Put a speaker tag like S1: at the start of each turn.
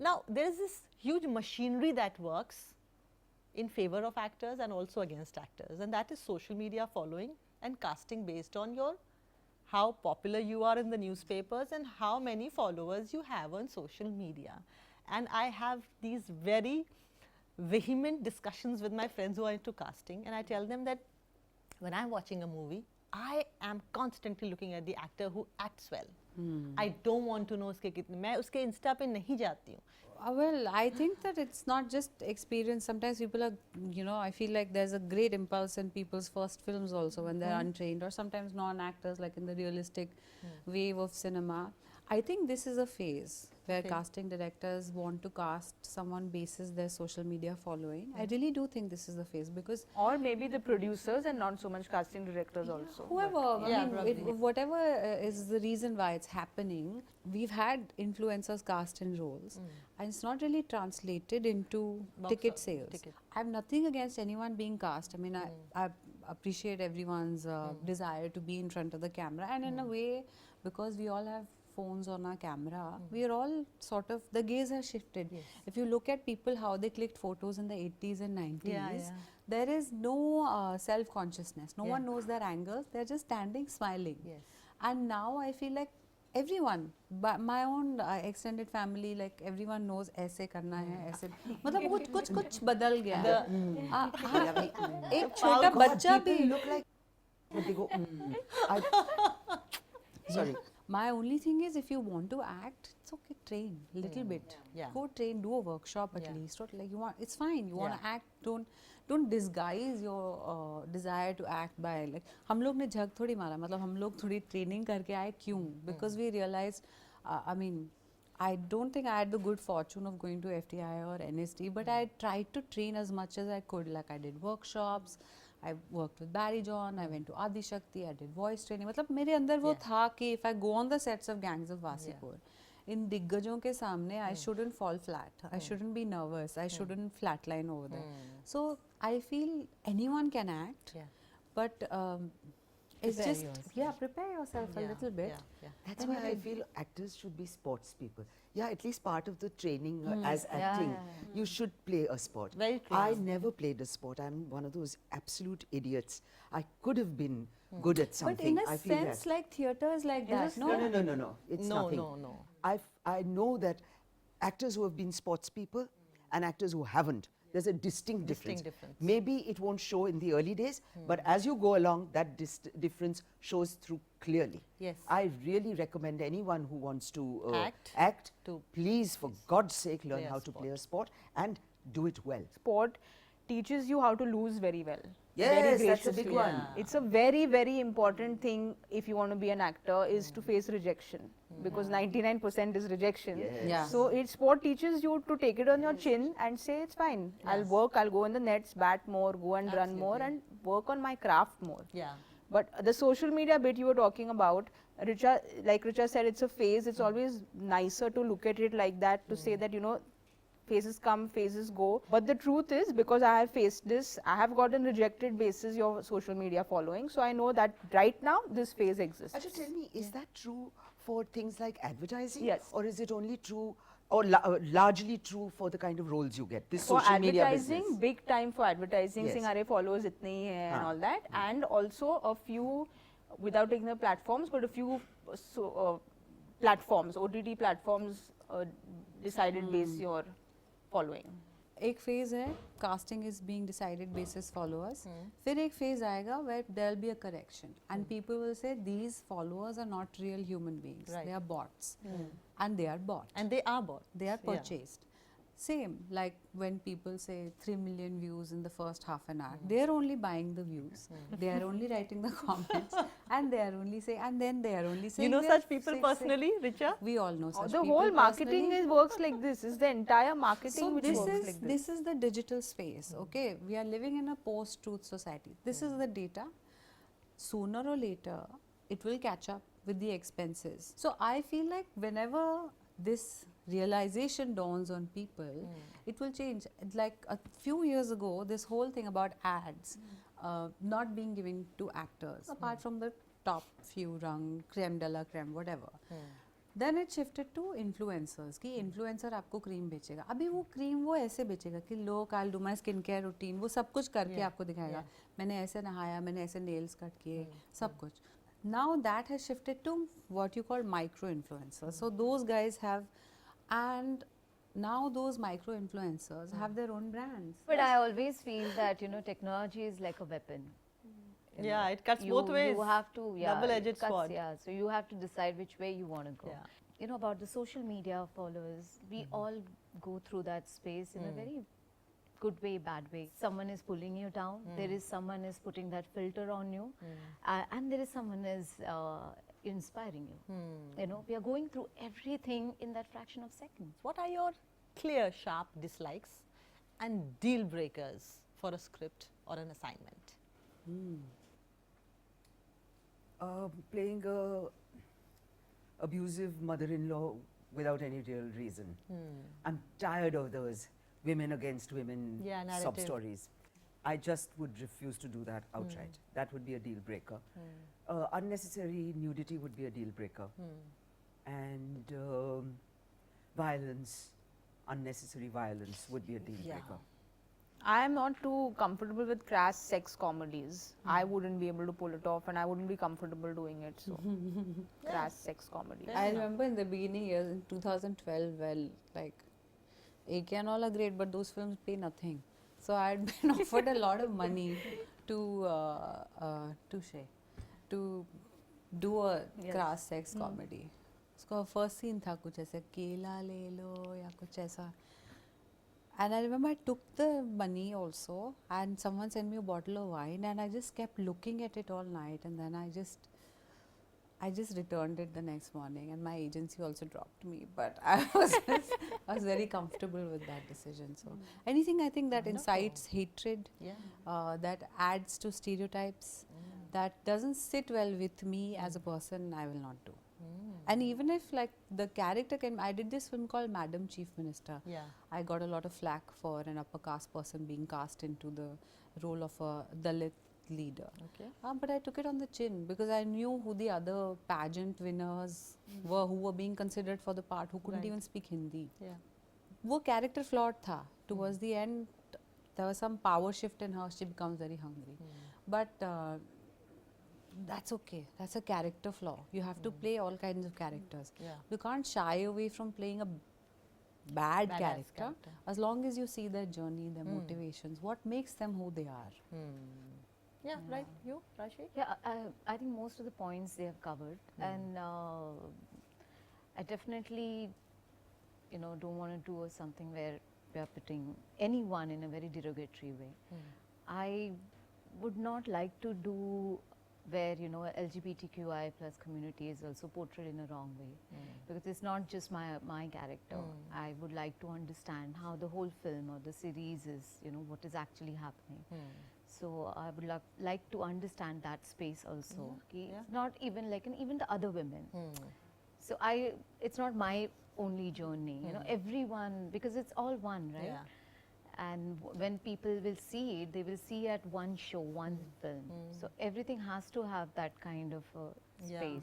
S1: Now, there is this huge machinery that works in favor of actors and also against actors, and that is social media following and casting based on your how popular you are in the newspapers and how many followers you have on social media. And I have these very vehement discussions with my friends who are into casting, and I tell them that when I'm watching a movie, I am constantly looking at the actor who acts well. I don't want to know uske kitne, मैं उसके Insta पे नहीं जाती हूँ.
S2: Well, I think that it's not just experience. Sometimes people are, you know, I feel like there's a great impulse in people's first films also when they're untrained, or sometimes non-actors, like in the realistic wave of cinema. I think this is a phase where casting directors want to cast someone basis their social media following. I really do think this is the phase, because
S3: Or maybe the producers and not so much casting directors also.
S2: whoever,
S1: Yeah,
S2: I mean, whatever is the reason why it's happening, we've had influencers cast in roles, and it's not really translated into ticket sales. I have nothing against anyone being cast. I mean, I appreciate everyone's desire to be in front of the camera, and in a way, because we all have phones on our camera, we are all sort of, the gaze has shifted. If you look at people, how they clicked photos in the 80s and 90s, there is no self-consciousness. No one knows their angles. They're just standing smiling. And now I feel like everyone, but my own extended family, like everyone knows ऐसे करना है, ऐसे मतलब कुछ बदल गया है. एक छोटा बच्चा भी
S4: look like they go sorry.
S2: My only thing is, if you want to act, it's okay, train little bit. Go train, do a workshop at least. Or like you want, it's fine. You want to act, don't disguise your desire to act by like. हम लोग ने झग थोड़ी मारा, मतलब हम लोग थोड़ी training करके आए क्यों? Because we realized, I mean, I don't think I had the good fortune of going to FTI or NST, but I tried to train as much as I could. Like I did workshops, I worked with Barry John, I went to Adi Shakti, I did voice training. मतलब मेरे अंदर वो था कि if I go on the sets of Gangs of Wasipur, in दिग्गजों के सामने, I shouldn't fall flat. I shouldn't be nervous. I shouldn't flatline over there. So I feel anyone can act, but it's just prepare yourself a little bit.
S4: That's why I feel actors should be sports people. Yeah, at least part of the training as acting, you should play a sport.
S1: Very true.
S4: I never played a sport. I'm one of those absolute idiots. I could have been good at something.
S2: But in a sense, like theatre is like that.
S4: No. It's nothing.
S1: No.
S4: I know that actors who have been sports people and actors who haven't, there's a distinct difference. Maybe it won't show in the early days, but as you go along, that difference shows through clearly.
S1: Yes.
S4: I really recommend anyone who wants to
S1: act
S4: to please, for God's sake, learn how to play a sport and do it well.
S3: Sport teaches you how to lose very well.
S4: Yes, that's a big one.
S3: It's a very, very important thing if you want to be an actor, is to face rejection, because 99% is rejection. So sport teaches you to take it on your chin and say it's fine. I'll work, I'll go in the nets, bat more, go and run more, and work on my craft more. But the social media bit you were talking about, Richa, like Richa said, it's a phase. It's always nicer to look at it like that, to say that, you know, phases come, phases go. But the truth is, because I have faced this, I have gotten rejected basis your social media following. So I know that right now this phase exists.
S4: Ajay, tell me, is that true for things like advertising?
S3: Yes.
S4: Or is it only true, or largely true for the kind of roles you get? This
S3: For
S4: social media
S3: advertising,
S4: business.
S3: big time for advertising, Singare followers itne hi hai and all that. And also a few, without taking the platforms, but a few platforms, OTT platforms decided base your following.
S2: एक phase है, casting is being decided basis followers. फिर एक phase आएगा where there will be a correction, and people will say these followers are not real human beings. They are bots, and they are bought.
S1: And they are bought.
S2: They are purchased. Same like when people say 3 million views in the first half an hour, they are only buying the views. They are only writing the comments, and they are only saying, and then they are only saying.
S1: You know such people personally, Richa?
S2: We all know such
S3: The
S2: people.
S3: whole marketing works like this. Is the entire marketing which
S2: this
S3: works
S2: is
S3: like
S2: this is the digital space. Okay, we are living in a post-truth society. This is the data. Sooner or later, it will catch up with the expenses. So I feel like whenever this realization dawns on people, it will change. Like a few years ago, this whole thing about ads not being given to actors, apart from the top few rung, creme de la creme, whatever. Then it shifted to influencers कि influencer आपको cream बेचेगा. अभी वो cream वो ऐसे बेचेगा कि look, I'll do my skincare routine. वो सब कुछ करके आपको दिखाएगा. मैंने ऐसे नहाया, मैंने ऐसे nails cut किए, सब कुछ. Now that has shifted to what you call micro influencers. So those guys have, and now those micro influencers have their own brands.
S5: But I always feel that, you know, technology is like a weapon.
S1: Yeah, it cuts both ways.
S5: You have to,
S1: double-edged sword.
S5: Yeah, so you have to decide which way you want to go.
S1: Yeah.
S5: You know, about the social media followers, we all go through that space in a very good way, bad way. Someone is pulling you down, there is someone is putting that filter on you, and there is someone is inspiring you. You know, we are going through everything in that fraction of seconds.
S1: What are your clear, sharp dislikes and deal breakers for a script or an assignment?
S4: Playing a abusive mother-in-law without any real reason. I'm tired of those women against women sub-stories. I just would refuse to do that outright. That would be a deal breaker. Unnecessary nudity would be a deal breaker. And violence, unnecessary violence would be a deal breaker.
S3: I am not too comfortable with crass sex comedies. I wouldn't be able to pull it off and I wouldn't be comfortable doing it. So, crass sex comedies.
S2: I remember in the beginning years in 2012, well, like, AK and all are great, but those films pay nothing. So I had been offered a lot of money to do a crass sex comedy. उसका first scene था कुछ ऐसे केला ले लो या कुछ ऐसा. And I remember I took the money also, and someone sent me a bottle of wine, and I just kept looking at it all night, and then I just returned it the next morning, and my agency also dropped me. But I was very comfortable with that decision. So anything I think that incites hatred, that adds to stereotypes, that doesn't sit well with me as a person, I will not do. And even if like the character can, I did this film called Madam Chief Minister. I got a lot of flack for an upper caste person being cast into the role of a Dalit leader. But I took it on the chin because I knew who the other pageant winners were who were being considered for the part, who couldn't even speak Hindi. वो character flawed था. Towards the end, there was some power shift in her. She becomes very hungry. But that's okay. That's a character flaw. You have to play all kinds of characters. You can't shy away from playing a bad character as long as you see their journey, their motivations, what makes them who they are.
S1: Right. You, Rajshri?
S5: Yeah, I think most of the points they have covered, and I definitely, you know, don't want to do something where we are putting anyone in a very derogatory way. I would not like to do where, you know, LGBTQI plus community is also portrayed in a wrong way, because it's not just my character. I would like to understand how the whole film or the series is, you know, what is actually happening. So I would like to understand that space also. Not even like, and even the other women. So it's not my only journey, you know, everyone, because it's all one, right? And when people will see it, they will see at one show, one film. So everything has to have that kind of space.